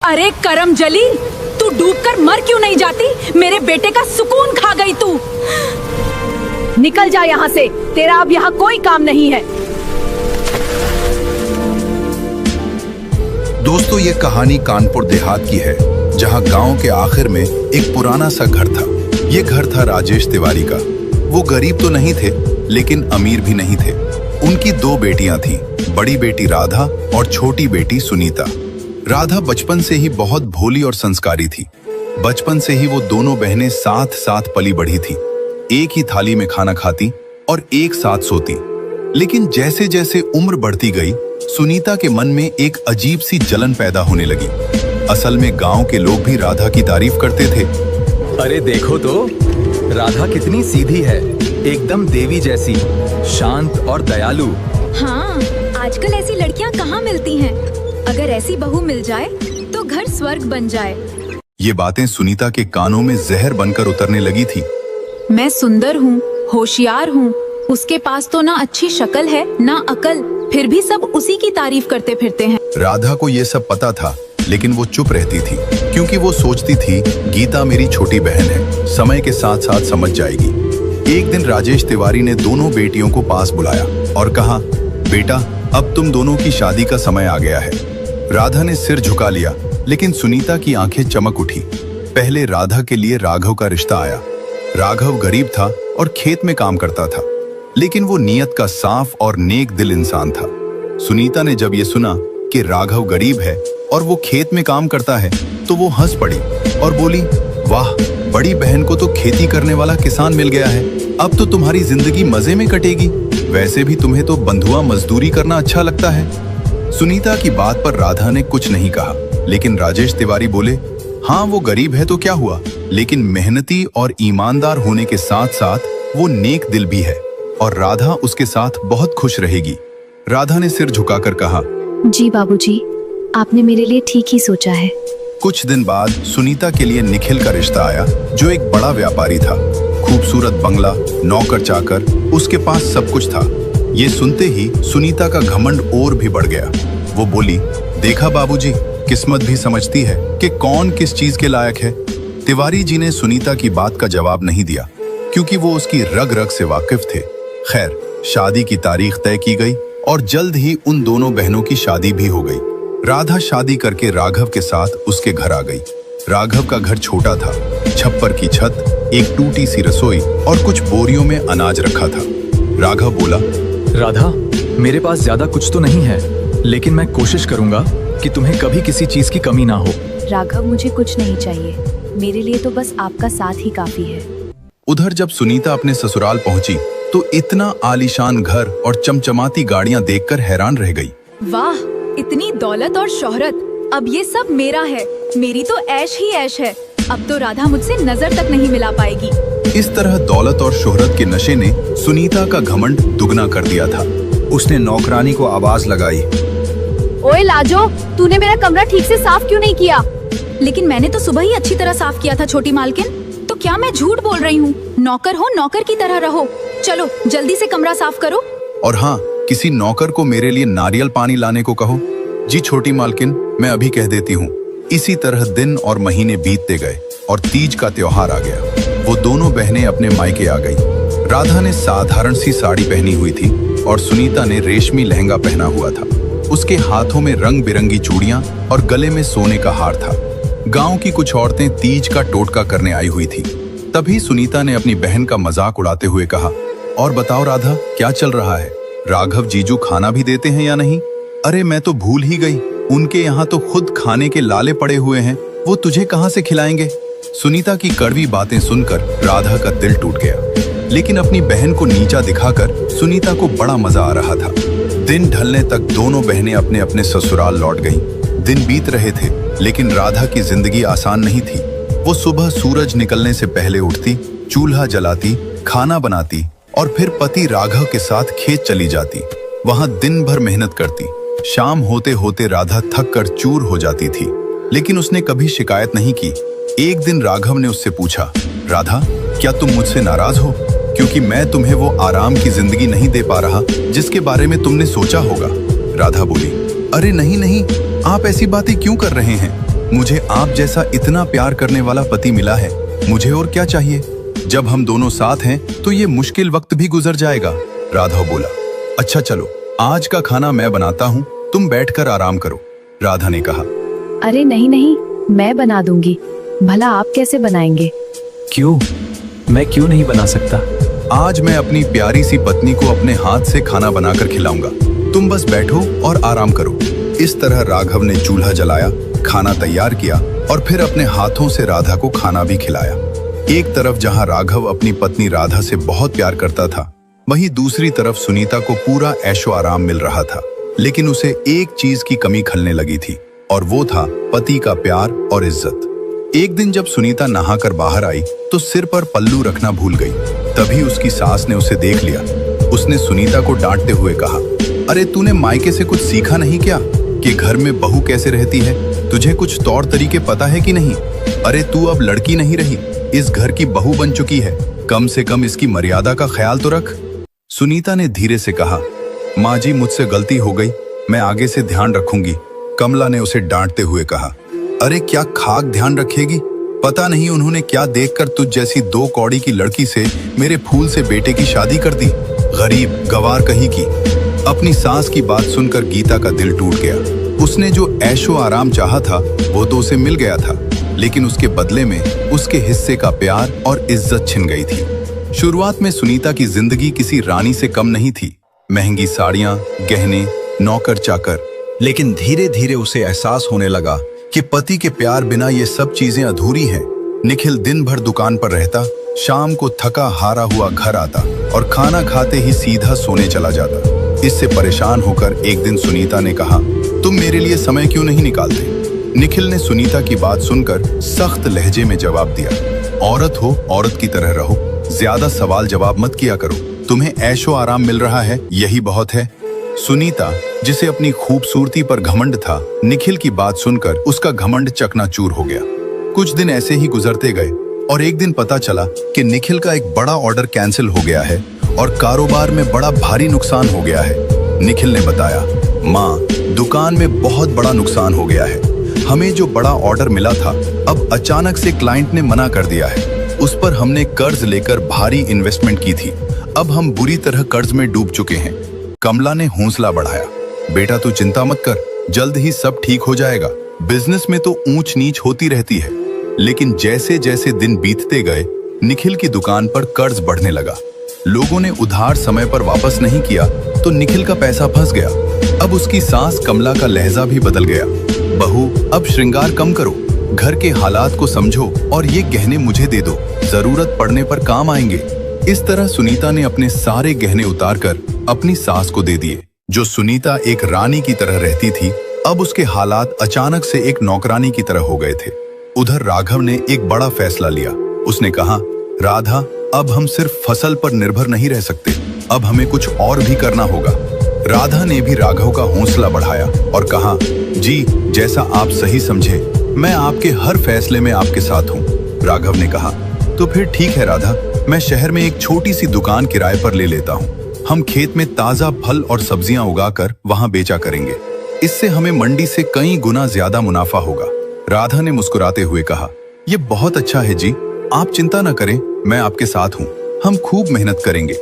अरे करम जली, तू डूबकर मर क्यों नहीं जाती? मेरे बेटे का सुकून खा गई तू। निकल जा यहाँ से, तेरा अब यहाँ कोई काम नहीं है। दोस्तों, ये कहानी कानपुर देहात की है, जहाँ गांव के आखिर में एक पुराना सा घर था। ये घर था राजेश तिवारी का। वो गरीब तो नहीं थे, लेकिन अमीर भी नहीं थे। उनकी दो बेटियां थीं, बड़ी बेटी राधा और छोटी बेटी सुनीता। राधा बचपन से ही बहुत भोली और संस्कारी थी। बचपन से ही वो दोनों बहनें साथ साथ पली बढ़ी थी। एक ही थाली में खाना खाती और एक साथ सोती। लेकिन जैसे जैसे उम्र बढ़ती गई, सुनीता के मन में एक अजीब सी जलन पैदा होने लगी। असल में गांव के लोग भी राधा की तारीफ करते थे। अरे देखो तो, राधा कितनी सीधी है, एकदम देवी जैसी, शांत और दयालु। हाँ, आजकल ऐसी लड़कियाँ कहाँ मिलती हैं? अगर ऐसी बहू मिल जाए तो घर स्वर्ग बन जाए। ये बातें सुनीता के कानों में जहर बनकर उतरने लगी थी। मैं सुंदर हूँ, होशियार हूँ, उसके पास तो ना अच्छी शक्ल है ना अकल, फिर भी सब उसी की तारीफ करते फिरते हैं। राधा को ये सब पता था, लेकिन वो चुप रहती थी, क्योंकि वो सोचती थी गीता मेरी छोटी बहन है, समय के साथ साथ समझ जाएगी। एक दिन राजेश तिवारी ने दोनों बेटियों को पास बुलाया और कहा, बेटा, अब तुम दोनों की शादी का समय आ गया है। राधा ने सिर झुका लिया, लेकिन सुनीता की आंखें चमक उठी। पहले राधा के लिए राघव का रिश्ता आया। राघव गरीब था और खेत में काम करता था, लेकिन वो नीयत का साफ और नेक दिल इंसान था। सुनीता ने जब ये सुना कि राघव गरीब है और वो खेत में काम करता है, तो वो हंस पड़ी और बोली, वाह, बड़ी बहन को तो खेती करने वाला किसान मिल गया है। अब तो तुम्हारी जिंदगी मजे में कटेगी। वैसे भी तुम्हें तो बंधुआ मजदूरी करना अच्छा लगता है। सुनीता की बात पर राधा ने कुछ नहीं कहा, लेकिन राजेश तिवारी बोले, हाँ, वो गरीब है तो क्या हुआ, लेकिन मेहनती और ईमानदार होने के साथ साथ वो नेक दिल भी है और राधा उसके साथ बहुत खुश रहेगी। राधा ने सिर झुकाकर कहा, जी बाबूजी, आपने मेरे लिए ठीक ही सोचा है। कुछ दिन बाद सुनीता के लिए निखिल का रिश्ता आया, जो एक बड़ा व्यापारी था। खूबसूरत बंगला, नौकर चाकर, उसके पास सब कुछ था। ये सुनते ही सुनीता का घमंड और भी बढ़ गया। वो बोली, देखा बाबूजी, किस्मत भी समझती है कि कौन किस चीज के लायक है। तिवारी जी ने सुनीता की बात का जवाब नहीं दिया, क्योंकि वो उसकी रग रग से वाकिफ थे। खैर, शादी की तारीख तय की गई और जल्द ही उन दोनों बहनों की शादी भी हो गई। राधा शादी करके राघव के साथ उसके घर आ गई। राघव का घर छोटा था, छप्पर की छत, एक टूटी सी रसोई और कुछ बोरियों में अनाज रखा था। राघव बोला, राधा, मेरे पास ज्यादा कुछ तो नहीं है, लेकिन मैं कोशिश करूंगा कि तुम्हें कभी किसी चीज की कमी ना हो। राघव, मुझे कुछ नहीं चाहिए, मेरे लिए तो बस आपका साथ ही काफी है। उधर जब सुनीता अपने ससुराल पहुंची, तो इतना आलीशान घर और चमचमाती गाड़ियां देखकर हैरान रह गई। वाह, इतनी दौलत और शोहरत, अब ये सब मेरा है, मेरी तो ऐश ही ऐश है। अब तो राधा मुझसे नजर तक नहीं मिला पाएगी। इस तरह दौलत और शोहरत के नशे ने सुनीता का घमंड दुगना कर दिया था। उसने नौकरानी को आवाज लगाई, ओए लाजो, तूने मेरा कमरा ठीक से साफ क्यों नहीं किया? लेकिन मैंने तो सुबह ही अच्छी तरह साफ किया था छोटी मालकिन। तो क्या मैं झूठ बोल रही हूँ? नौकर हो, नौकर की तरह रहो। चलो जल्दी से कमरा साफ करो। और हाँ, किसी नौकर को मेरे लिए नारियल पानी लाने को कहो। जी छोटी मालकिन, मैं अभी कह देती हूँ। इसी तरह दिन और महीने बीतते गए और तीज का त्योहार आ गया। वो दोनों बहनें अपने मायके आ गई। राधा ने साधारण सी साड़ी पहनी हुई थी और सुनीता ने रेशमी लहंगा पहना हुआ था। उसके हाथों में रंग बिरंगी चूड़ियां और गले में सोने का हार था। गांव की कुछ औरतें तीज का टोटका करने आई हुई थी। तभी सुनीता ने अपनी बहन का मजाक उड़ाते हुए कहा, और बताओ राधा, क्या चल रहा है? राघव जीजू खाना भी देते हैं या नहीं? अरे मैं तो भूल ही गई, उनके यहाँ तो खुद खाने के लाले पड़े हुए हैं, वो तुझे कहाँ से खिलाएंगे? सुनीता की कड़वी बातें सुनकर राधा का दिल टूट गया, लेकिन अपनी बहन को नीचा दिखाकर सुनीता को बड़ा मजा आ रहा था। दिन ढलने तक दोनों बहनें अपने अपने ससुराल लौट गईं। दिन बीत रहे थे, लेकिन राधा की जिंदगी आसान नहीं थी। वो सुबह सूरज निकलने से पहले उठती, चूल्हा जलाती, खाना बनाती और फिर पति राघव के साथ खेत चली जाती। वहां दिन भर मेहनत करती। शाम होते होते राधा थक कर चूर हो जाती थी, लेकिन उसने कभी शिकायत नहीं की। एक दिन राघव ने उससे पूछा, राधा, क्या तुम मुझसे नाराज हो, क्योंकि मैं तुम्हें वो आराम की जिंदगी नहीं दे पा रहा जिसके बारे में तुमने सोचा होगा? राधा बोली, अरे नहीं नहीं, आप ऐसी बातें क्यों कर रहे हैं? मुझे आप जैसा इतना प्यार करने वाला पति मिला है, मुझे और क्या चाहिए। जब हम दोनों साथ हैं तो ये मुश्किल वक्त भी गुजर जाएगा। राधा बोला, अच्छा चलो, आज का खाना मैं बनाता हूँ, तुम बैठकर आराम करो। राधा ने कहा, अरे नहीं नहीं, मैं बना दूंगी। भला आप कैसे बनाएंगे? क्यों? मैं क्यों नहीं बना सकता? आज मैं अपनी प्यारी सी पत्नी को अपने हाथ से खाना बनाकर खिलाऊंगा, तुम बस बैठो और आराम करो। इस तरह राघव ने चूल्हा जलाया, खाना तैयार किया और फिर अपने हाथों से राधा को खाना भी खिलाया। एक तरफ जहां राघव अपनी पत्नी राधा से बहुत प्यार करता था, वहीं दूसरी तरफ सुनीता को पूरा ऐशो आराम मिल रहा था। लेकिन उसे एक चीज की कमी खलने लगी थी और वो था पति का प्यार और इज्जत। एक दिन जब सुनीता नहाकर बाहर आई तो सिर पर पल्लू रखना भूल गई। तभी उसकी सास ने उसे देख लिया। उसने सुनीता को डांटते हुए कहा, अरे तूने मायके से कुछ सीखा नहीं क्या कि घर में बहू कैसे रहती है? तुझे कुछ तौर तरीके पता है कि नहीं? अरे तू अब लड़की नहीं रही, इस घर की बहू बन चुकी है, कम से कम इसकी मर्यादा का ख्याल तो रख। सुनीता ने धीरे से कहा, माँ जी मुझसे गलती हो गई, मैं आगे से ध्यान रखूंगी। कमला ने उसे डांटते हुए कहा, अरे क्या खाक ध्यान रखेगी? पता नहीं उन्होंने क्या देखकर तुझ जैसी 2 कौड़ी की लड़की से मेरे फूल से बेटे की शादी कर दी। गरीब गवार कहीं की। अपनी सास की बात सुनकर गीता का दिल टूट गया। उसने जो ऐशो आराम चाहा था वो तो उसे मिल गया था, लेकिन उसके बदले में उसके हिस्से का प्यार और इज्जत छिन गई थी। शुरुआत में सुनीता की जिंदगी किसी रानी से कम नहीं थी। महंगी साड़ियां, गहने, नौकर चाकर। लेकिन धीरे धीरे उसे एहसास होने लगा कि पति के प्यार बिना ये सब चीजें अधूरी हैं। निखिल दिन भर दुकान पर रहता, शाम को थका हारा हुआ घर आता और खाना खाते ही सीधा सोने चला जाता। इससे परेशान होकर एक दिन सुनीता ने कहा, तुम मेरे लिए समय क्यों नहीं निकालते? निखिल ने सुनीता की बात सुनकर सख्त लहजे में जवाब दिया, औरत हो औरत की तरह रहो, ज्यादा सवाल जवाब मत किया करो। तुम्हें ऐशो आराम मिल रहा है, यही बहुत है। सुनीता, जिसे अपनी खूबसूरती पर घमंड था, निखिल की बात सुनकर उसका घमंड चकनाचूर हो गया। कुछ दिन ऐसे ही गुजरते गए और एक दिन पता चला कि निखिल का एक बड़ा ऑर्डर कैंसिल हो गया है और कारोबार में बड़ा भारी नुकसान हो गया है। निखिल ने बताया, माँ, दुकान में बहुत बड़ा नुकसान हो गया है। हमें जो बड़ा ऑर्डर मिला था, अब अचानक से क्लाइंट ने मना कर दिया है। उस पर हमने कर्ज लेकर भारी इन्वेस्टमेंट की थी, अब हम बुरी तरह कर्ज में डूब चुके हैं। कमला ने हौसला बढ़ाया, बेटा तू चिंता मत कर, जल्द ही सब ठीक हो जाएगा। बिजनेस में तो ऊंच नीच होती रहती है। लेकिन जैसे जैसे दिन बीतते गए, निखिल की दुकान पर कर्ज बढ़ने लगा। लोगों ने उधार समय पर वापस नहीं किया तो निखिल का पैसा फंस गया। अब उसकी सास कमला का लहजा भी बदल गया। बहू, अब श्रृंगार कम करो, घर के हालात को समझो और ये गहने मुझे दे दो, जरूरत पड़ने पर काम आएंगे। इस तरह सुनीता ने अपने सारे गहने उतारकर अपनी सास को दे दिए। जो सुनीता एक रानी की तरह रहती थी, अब उसके हालात अचानक से एक नौकरानी की तरह हो गए थे। उधर राघव ने एक बड़ा फैसला लिया। उसने कहा, राधा, अब हम सिर्फ फसल पर निर्भर नहीं रह सकते, अब हमें कुछ और भी करना होगा। राधा ने भी राघव का हौसला बढ़ाया और कहा, जी जैसा आप सही समझे, मैं आपके हर फैसले में आपके साथ हूँ। राघव ने कहा, तो फिर ठीक है राधा, मैं शहर में एक छोटी सी दुकान किराए पर ले लेता हूँ। हम खेत में ताजा फल और सब्जियां उगाकर वहां बेचा करेंगे। इससे हमें मंडी से कई गुना ज्यादा मुनाफा होगा। राधा ने मुस्कुराते हुए कहा, ये बहुत अच्छा है जी, आप चिंता न करें, मैं आपके साथ हूँ, हम खूब मेहनत करेंगे।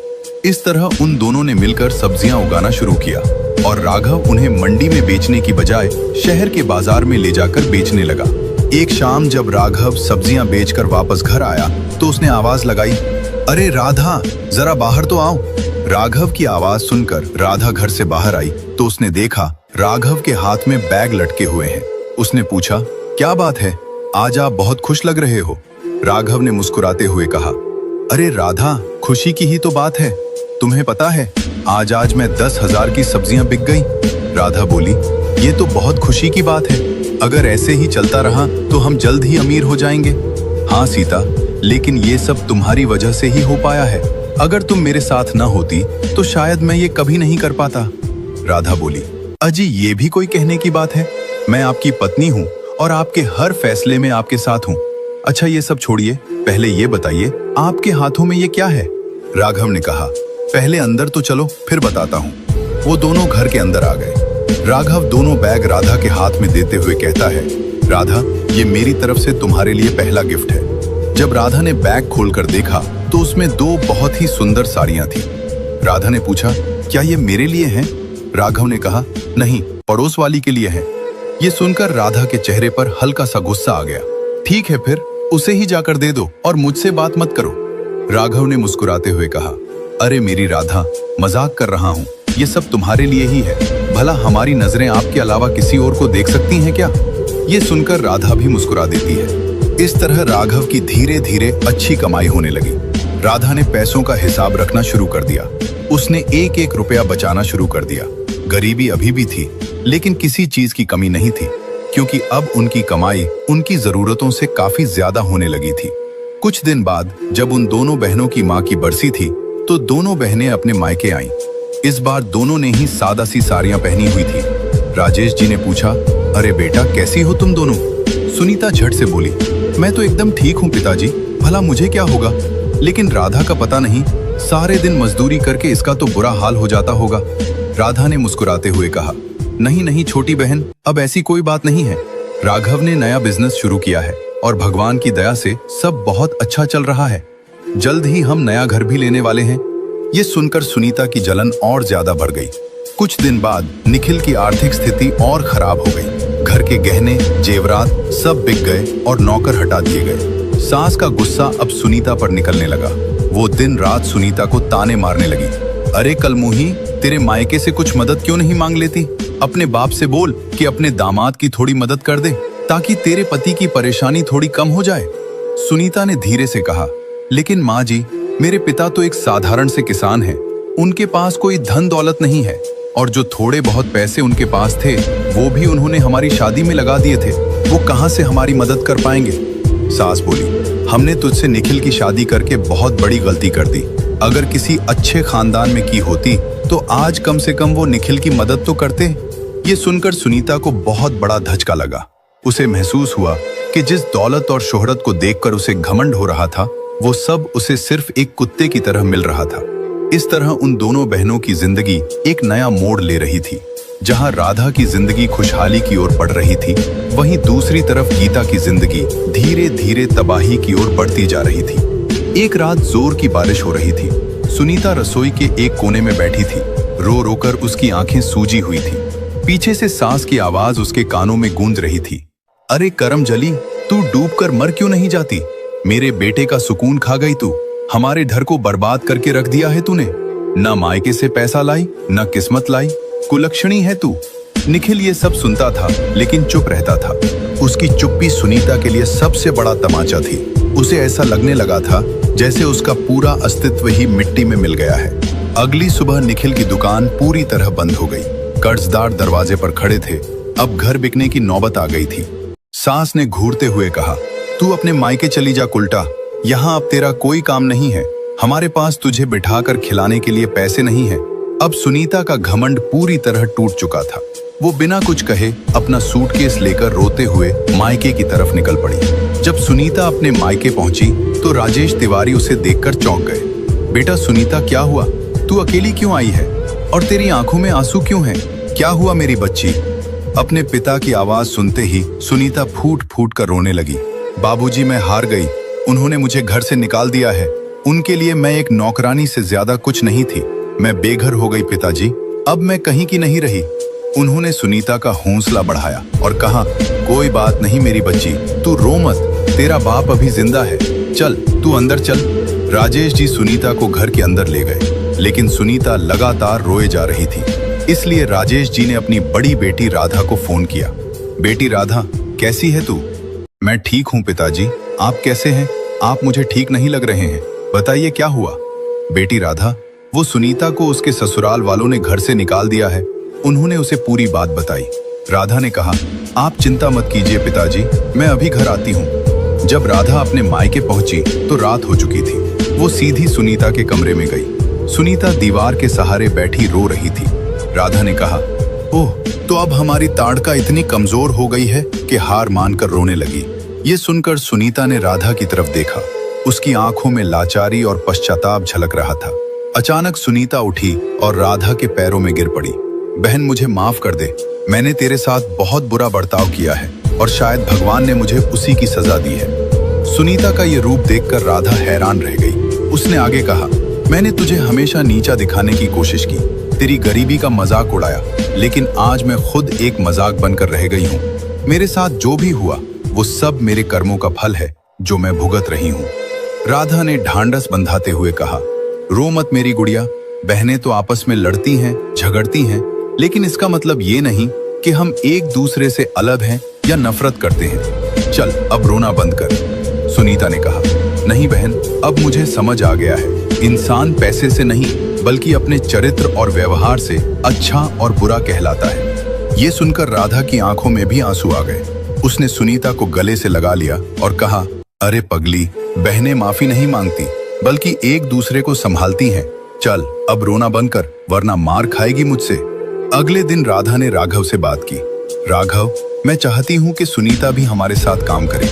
इस तरह उन दोनों ने मिलकर सब्जियां उगाना शुरू किया और राघव उन्हें मंडी में बेचने की बजाय शहर के बाजार में ले जाकर बेचने लगा। एक शाम जब राघव सब्जियां बेचकर वापस घर आया तो उसने आवाज लगाई, अरे राधा, जरा बाहर तो आओ। राघव की आवाज सुनकर राधा घर से बाहर आई तो उसने देखा राघव के हाथ में बैग लटके हुए हैं। उसने पूछा, क्या बात है, आज आप बहुत खुश लग रहे हो। राघव ने मुस्कुराते हुए कहा, अरे राधा, खुशी की ही तो बात है, तुम्हें पता है आज मैं 10,000 की सब्जियां बिक गई। राधा बोली, ये तो बहुत खुशी की बात है, अगर ऐसे ही चलता रहा तो हम जल्द ही अमीर हो जाएंगे। हाँ सीता, लेकिन ये सब तुम्हारी वजह से ही हो पाया है, अगर तुम मेरे साथ न होती तो शायद मैं ये कभी नहीं कर पाता। राधा बोली, अजी ये भी कोई कहने की बात है, मैं आपकी पत्नी हूँ और आपके हर फैसले में आपके साथ हूँ। अच्छा ये सब छोड़िए, पहले ये बताइए आपके हाथों में ये क्या है। राघव ने कहा, पहले अंदर तो चलो फिर बताता हूँ। वो दोनों घर के अंदर आ गए। राघव दोनों बैग राधा के हाथ में देते हुए कहता है, राधा, ये मेरी तरफ से तुम्हारे लिए पहला गिफ्ट है। जब राधा ने बैग खोलकर देखा तो उसमें 2 बहुत ही सुंदर साड़ियां थी। राधा ने पूछा, क्या ये मेरे लिए हैं? राघव ने कहा, नहीं, पड़ोस वाली के लिए है। ये सुनकर राधा के चेहरे पर हल्का सा गुस्सा आ गया। ठीक है, फिर उसे ही जाकर दे दो और मुझसे बात मत करो। राघव ने मुस्कुराते हुए कहा, अरे मेरी राधा, मजाक कर रहा हूँ, ये सब तुम्हारे लिए ही है। भला हमारी नजरें आपके अलावा किसी और को देख सकती हैं क्या? ये सुनकर राधा भी मुस्कुरा देती है। इस तरह राघव की धीरे धीरे अच्छी कमाई होने लगी। राधा ने पैसों का हिसाब रखना शुरू कर दिया। उसने एक एक रुपया बचाना शुरू कर दिया। गरीबी अभी भी थी, लेकिन किसी चीज की कमी नहीं थी, क्योंकि अब उनकी कमाई उनकी जरूरतों से काफी ज्यादा होने लगी थी। कुछ दिन बाद जब उन दोनों बहनों की माँ की बरसी थी तो दोनों बहनें अपने मायके आईं। इस बार दोनों ने ही सादा सी साड़ियां पहनी हुई थी। राजेश जी ने पूछा, अरे बेटा, कैसी हो तुम दोनों? सुनीता झट से बोली, मैं तो एकदम ठीक हूँ पिताजी, भला मुझे क्या होगा? लेकिन राधा का पता नहीं, सारे दिन मजदूरी करके इसका तो बुरा हाल हो जाता होगा। राधा ने मुस्कुराते हुए कहा, नहीं नहीं छोटी बहन, अब ऐसी कोई बात नहीं है। राघव ने नया बिजनेस शुरू किया है और भगवान की दया से सब बहुत अच्छा चल रहा है। जल्द ही हम नया घर भी लेने वाले हैं। ये सुनकर सुनीता की जलन और ज्यादा बढ़ गई। कुछ दिन बाद निखिल की आर्थिक स्थिति और खराब हो गई। घर के गहने, जेवरात सब बिक गए और नौकर हटा दिए गए। सास का गुस्सा अब सुनीता पर निकलने लगा। वो दिन रात सुनीता को ताने मारने लगी। अरे कलमुही, तेरे मायके से कुछ मदद क्यों नहीं मांग लेती? अपने बाप से बोल कि अपने दामाद की थोड़ी मदद कर दे, ताकि तेरे पति की परेशानी थोड़ी कम हो जाए। सुनीता ने धीरे से कहा, लेकिन माँ जी, मेरे पिता तो एक साधारण से किसान हैं। उनके पास कोई धन दौलत नहीं है और जो थोड़े बहुत पैसे उनके पास थे वो भी उन्होंने हमारी शादी में लगा दिए थे। वो कहाँ से हमारी मदद कर पाएंगे? सास बोली, हमने तुझसे निखिल की शादी करके बहुत बड़ी गलती कर दी। अगर किसी अच्छे खानदान में की होती तो आज कम से कम वो निखिल की मदद तो करते। ये सुनकर सुनीता को बहुत बड़ा धचका लगा। उसे महसूस हुआ कि जिस दौलत और शोहरत को देखकर उसे घमंड हो रहा था, वो सब उसे सिर्फ एक कुत्ते की तरह मिल रहा था। इस तरह उन दोनों बहनों की जिंदगी एक नया मोड़ ले रही थी। जहां राधा की जिंदगी खुशहाली की ओर बढ़ रही थी, वहीं दूसरी तरफ गीता की जिंदगी धीरे धीरे तबाही की ओर बढ़ती जा रही थी। एक रात जोर की बारिश हो रही थी। सुनीता रसोई के एक कोने में बैठी थी। रो रोकर उसकी आंखें सूजी हुई थी। पीछे से सास की आवाज उसके कानों में गूंज रही थी, अरे करमजली, तू डूबकर मर क्यों नहीं जाती? मेरे बेटे का सुकून खा गई तू। हमारे घर को बर्बाद करके रख दिया है तूने। न मायके से पैसा लाई, न किस्मत लाई, कुलक्षणी है तू। निखिल ये सब सुनता था लेकिन चुप रहता था। उसकी चुप्पी सुनीता के लिए सबसे बड़ा तमाचा थी। उसे ऐसा लगने लगा था जैसे उसका पूरा अस्तित्व ही मिट्टी में मिल गया है। अगली सुबह निखिल की दुकान पूरी तरह बंद हो गई। कर्जदार दरवाजे पर खड़े थे। अब घर बिकने की नौबत आ गई थी। सास ने घूरते हुए कहा, तू अपने मायके चली जा कुलटा, यहाँ अब तेरा कोई काम नहीं है। हमारे पास तुझे बिठाकर खिलाने के लिए पैसे नहीं है। अब सुनीता का घमंड पूरी तरह टूट चुका था। वो बिना कुछ कहे अपना सूटकेस लेकर रोते हुए मायके की तरफ निकल पड़ी। जब सुनीता अपने मायके पहुंची तो राजेश तिवारी उसे देखकर चौंक गए। बेटा सुनीता, क्या हुआ? तू अकेली क्यों आई है और तेरी आंखों में आंसू क्यों हैं? क्या हुआ मेरी बच्ची? अपने पिता की आवाज सुनते ही सुनीता फूट फूट कर रोने लगी। बाबूजी, मैं हार गई। उन्होंने मुझे घर से निकाल दिया है। उनके लिए मैं एक नौकरानी से ज्यादा कुछ नहीं थी। मैं बेघर हो गई पिताजी। अब मैं कहीं की नहीं रही। उन्होंने सुनीता का हौसला बढ़ाया और कहा, कोई बात नहीं मेरी बच्ची, तू रो मत, तेरा बाप अभी जिंदा है। चल तू अंदर चल। राजेश जी सुनीता को घर के अंदर ले गए, लेकिन सुनीता लगातार रोए जा रही थी। इसलिए राजेश जी ने अपनी बड़ी बेटी राधा को फोन किया। बेटी राधा, कैसी है तू? मैं ठीक हूँ पिताजी, आप कैसे हैं? आप मुझे ठीक नहीं लग रहे हैं, बताइए क्या हुआ? बेटी राधा, वो सुनीता को उसके ससुराल वालों ने घर से निकाल दिया है। उन्होंने उसे पूरी बात बताई। राधा ने कहा, आप चिंता मत कीजिए पिताजी, मैं अभी घर आती हूँ। जब राधा अपने मायके पहुंची तो रात हो चुकी थी। वो सीधी सुनीता के कमरे में गई। सुनीता दीवार के सहारे बैठी रो रही थी। राधा ने कहा, ओह, तो अब हमारी ताड़का इतनी कमजोर हो गई है कि हार मानकर रोने लगी। ये सुनकर सुनीता ने राधा की तरफ देखा। उसकी आंखों में लाचारी और पश्चाताप झलक रहा था। अचानक सुनीता उठी और राधा के पैरों में गिर पड़ी। बहन, मुझे माफ कर दे, मैंने तेरे साथ बहुत बुरा बर्ताव किया है। और शायद भगवान ने मुझे उसी की सजा दी है। सुनीता का ये रूप देखकर राधा हैरान रह गई। उसने आगे कहा, मैंने तुझे हमेशा नीचा दिखाने की कोशिश की, तेरी गरीबी का मजाक उड़ाया, लेकिन आज मैं खुद एक मजाक बनकर रह गई हूँ। मेरे साथ जो भी हुआ वो सब मेरे कर्मों का फल है जो मैं भुगत रही हूँ। राधा ने ढांढस बंधाते हुए कहा, रो मत मेरी गुड़िया, बहनें तो आपस में लड़ती हैं, झगड़ती हैं, लेकिन इसका मतलब ये नहीं कि हम एक दूसरे से अलग हैं या नफरत करते हैं। चल अब रोना बंद कर। सुनीता ने कहा, नहीं बहन, अब मुझे समझ आ गया है, इंसान पैसे से नहीं बल्कि अपने चरित्र और व्यवहार से अच्छा और बुरा कहलाता है। ये सुनकर राधा की आंखों में भी आंसू आ गए। उसने सुनीता को गले से लगा लिया और कहा, अरे पगली, बहनें माफी नहीं मांगती बल्कि एक दूसरे को संभालती हैं। चल अब रोना बंद कर, वरना मार खाएगी मुझसे। अगले दिन राधा ने राघव से बात की। राघव, मैं चाहती हूँ कि सुनीता भी हमारे साथ काम करे,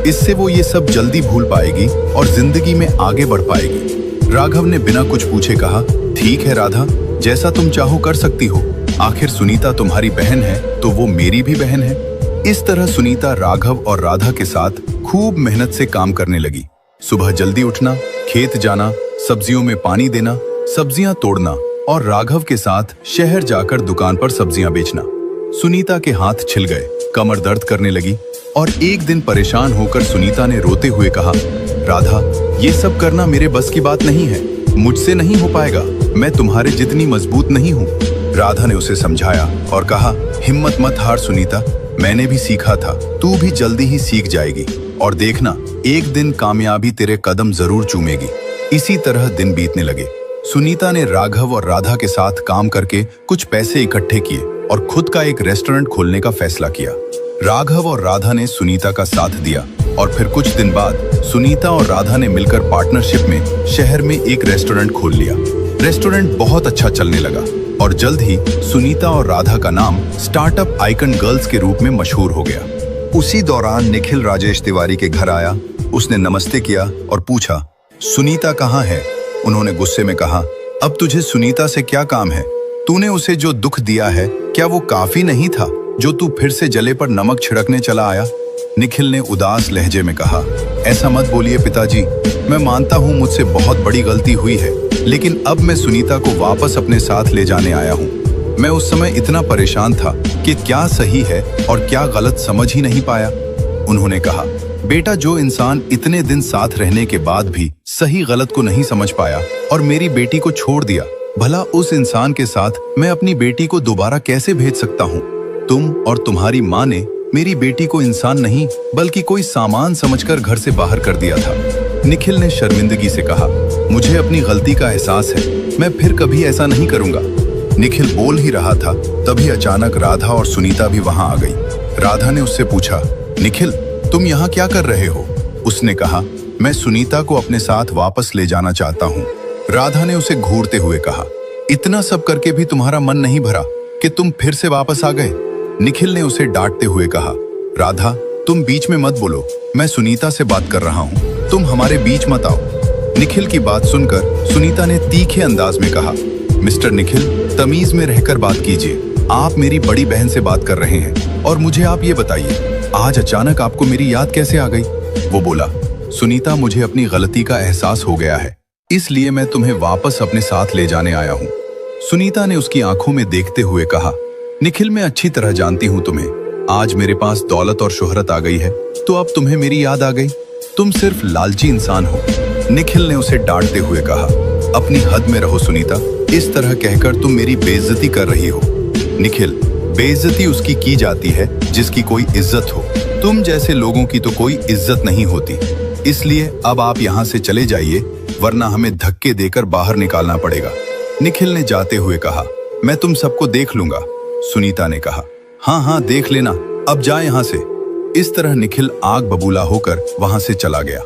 इससे वो ये सब जल्दी भूल पाएगी और जिंदगी में आगे बढ़ पाएगी। राघव ने बिना कुछ पूछे कहा, ठीक है राधा, जैसा तुम चाहो कर सकती हो, आखिर सुनीता तुम्हारी बहन है तो वो मेरी भी बहन है। इस तरह सुनीता राघव और राधा के साथ खूब मेहनत से काम करने लगी। सुबह जल्दी उठना, खेत जाना, सब्जियों में पानी देना, सब्जियां तोड़ना और राघव के साथ शहर जाकर दुकान पर सब्जियां बेचना। सुनीता के हाथ छिल गए, कमर दर्द करने लगी और एक दिन परेशान होकर सुनीता ने रोते हुए कहा, राधा, ये सब करना मेरे बस की बात नहीं है, मुझसे नहीं हो पाएगा, मैं तुम्हारे जितनी मजबूत नहीं हूँ। राधा ने उसे समझाया और कहा, हिम्मत मत हार सुनीता, मैंने भी सीखा था, तू भी जल्दी ही सीख जाएगी और देखना एक दिन कामयाबी तेरे कदम जरूर चूमेगी। इसी तरह दिन बीतने लगे। सुनीता ने राघव और राधा के साथ काम करके कुछ पैसे इकट्ठे किए और खुद का एक रेस्टोरेंट खोलने का फैसला किया। राघव और राधा ने सुनीता का साथ दिया और फिर कुछ दिन बाद सुनीता और राधा ने मिलकर पार्टनरशिप में शहर में एक रेस्टोरेंट खोल लिया। रेस्टोरेंट बहुत अच्छा चलने लगा और जल्द ही सुनीता और राधा का नाम स्टार्टअप आइकन गर्ल्स के रूप में मशहूर हो गया। उसी दौरान निखिल राजेश तिवारी के घर आया। उसने नमस्ते किया और पूछा, सुनीता कहाँ है? उन्होंने गुस्से में कहा, अब तुझे सुनीता से क्या काम है? तूने उसे जो दुख दिया है, क्या वो काफी नहीं था जो तू फिर से जले पर नमक छिड़कने चला आया? निखिल ने उदास लहजे में कहा, ऐसा मत बोलिए पिताजी, मैं मानता हूँ मुझसे बहुत बड़ी गलती हुई है, लेकिन अब मैं सुनीता को वापस अपने साथ ले जाने आया हूँ। मैं उस समय इतना परेशान था कि क्या सही है और क्या गलत समझ ही नहीं पाया। उन्होंने कहा, बेटा, जो इंसान इतने दिन साथ रहने के बाद भी सही गलत को नहीं समझ पाया और मेरी बेटी को छोड़ दिया, भला उस इंसान के साथ मैं अपनी बेटी को दोबारा कैसे भेज सकता हूँ? तुम और तुम्हारी माँ ने मेरी बेटी को इंसान नहीं बल्कि कोई सामान समझकर घर से बाहर कर दिया था। निखिल ने शर्मिंदगी से कहा, मुझे अपनी गलती का एहसास है, मैं फिर कभी ऐसा नहीं करूंगा। निखिल बोल ही रहा था, तभी अचानक राधा और सुनीता भी वहां आ गई। राधा ने उससे पूछा, निखिल, तुम यहाँ क्या कर रहे हो? उसने कहा, मैं सुनीता को अपने साथ वापस ले जाना चाहता हूँ। राधा ने उसे घूरते हुए कहा, इतना सब करके भी तुम्हारा मन नहीं भरा कि तुम फिर से वापस आ गए? निखिल ने उसे डांटते हुए कहा, राधा, तुम बीच में मत बोलो, मैं सुनीता से बात कर रहा हूँ, तुम हमारे बीच मत आओ। निखिल की बात सुनकर सुनीता ने तीखे अंदाज में कहा, मिस्टर निखिल, तमीज में रहकर बात कीजिए, आप मेरी बड़ी बहन से बात कर रहे हैं और मुझे आप ये बताइए, आज अचानक आपको मेरी याद कैसे आ गई? वो बोला, सुनीता, मुझे अपनी गलती का एहसास हो गया है, इसलिए मैं तुम्हें वापस अपने साथ ले जाने आया हूँ। सुनीता ने उसकी आंखों में देखते हुए कहा, निखिल, मैं अच्छी तरह जानती हूँ तुम्हें, आज मेरे पास दौलत और शोहरत आ गई है तो अब तुम्हें मेरी याद आ गई? तुम सिर्फ लालची इंसान हो। निखिल ने उसे डांटते हुए कहा, अपनी हद में रहो सुनीता, इस तरह कहकर तुम मेरी बेइज्जती कर रही हो। निखिल, बेइज्जती उसकी की जाती है जिसकी कोई इज्जत हो, तुम जैसे लोगों की तो कोई इज्जत नहीं होती, इसलिए अब आप यहाँ से चले जाइए, वरना हमें धक्के देकर बाहर निकालना पड़ेगा। निखिल ने जाते हुए कहा, मैं तुम सबको देख लूंगा। सुनीता ने कहा, हाँ हाँ देख लेना, अब जा यहाँ से। इस तरह निखिल आग बबूला होकर वहां से चला गया।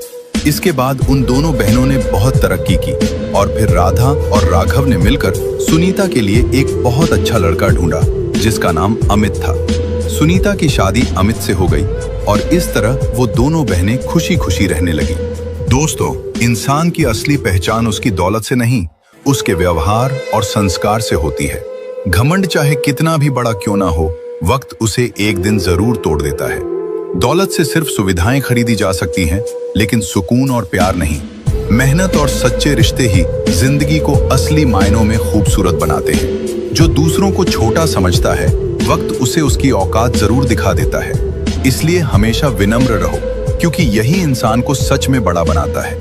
इसके बाद उन दोनों बहनों ने बहुत तरक्की की और फिर राधा और राघव ने मिलकर सुनीता के लिए एक बहुत अच्छा लड़का ढूंढा जिसका नाम अमित था। सुनीता की शादी अमित से हो गई और इस तरह वो दोनों बहनें खुशी खुशी रहने लगी। दोस्तों, इंसान की असली पहचान उसकी दौलत से नहीं, उसके व्यवहार और संस्कार से होती है। घमंड चाहे कितना भी बड़ा क्यों ना हो, वक्त उसे एक दिन जरूर तोड़ देता है। दौलत से सिर्फ सुविधाएं खरीदी जा सकती हैं, लेकिन सुकून और प्यार नहीं। मेहनत और सच्चे रिश्ते ही जिंदगी को असली मायनों में खूबसूरत बनाते हैं। जो दूसरों को छोटा समझता है, वक्त उसे उसकी औकात जरूर दिखा देता है। इसलिए हमेशा विनम्र रहो, क्योंकि यही इंसान को सच में बड़ा बनाता है।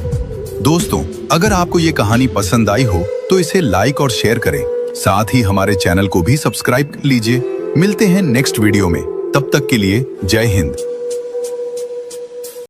दोस्तों, अगर आपको ये कहानी पसंद आई हो तो इसे लाइक और शेयर करें। साथ ही हमारे चैनल को भी सब्सक्राइब कीजिए। मिलते हैं नेक्स्ट वीडियो में। तब तक के लिए जय हिंद।